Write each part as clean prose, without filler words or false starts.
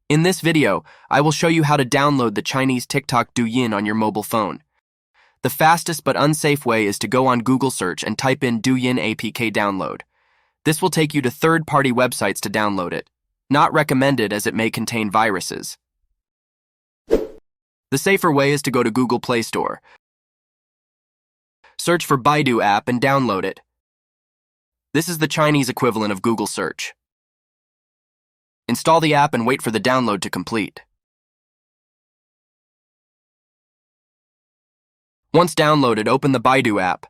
In this video, I will show you how to download the Chinese TikTok Douyin on your mobile phone. The fastest but unsafe way is to go on Google search and type in Douyin APK download. This will take you to third-party websites to download it. Not recommended as it may contain viruses. The safer way is to go to Google Play Store. Search for Baidu app and download it. This is the Chinese equivalent of Google search. Install the app and wait for the download to complete. Once downloaded, open the Baidu app.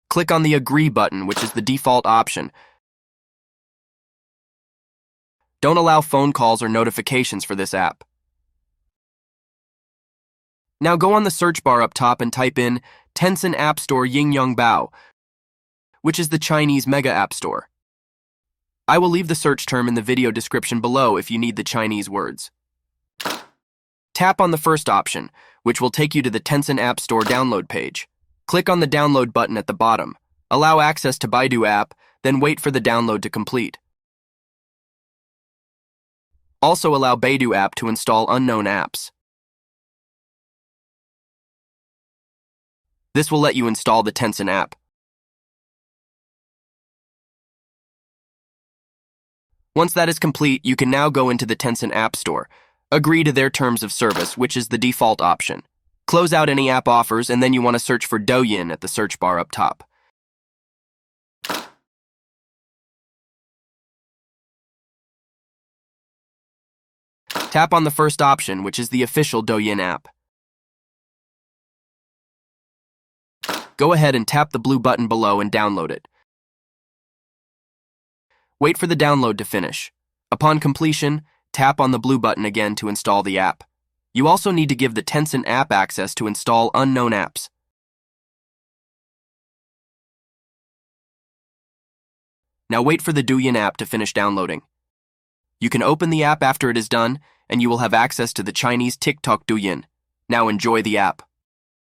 Click on the Agree button, which is the default option. Don't allow phone calls or notifications for this app. Now go on the search bar up top and type in Tencent App Store ying Bao, which is the Chinese mega app store. I will leave the search term in the video description below if you need the Chinese words. Tap on the first option, which will take you to the Tencent App Store download page. Click on the download button at the bottom. Allow access to Baidu app, then wait for the download to complete. Also allow Baidu app to install unknown apps. This will let you install the Tencent app. Once that is complete, you can now go into the Tencent App Store. Agree to their terms of service, which is the default option. Close out any app offers, and then you want to search for Douyin at the search bar up top. Tap on the first option, which is the official Douyin app. Go ahead and tap the blue button below and download it. Wait for the download to finish. Upon completion, tap on the blue button again to install the app. You also need to give the Tencent app access to install unknown apps. Now wait for the Douyin app to finish downloading. You can open the app after it is done, and you will have access to the Chinese TikTok Douyin. Now enjoy the app.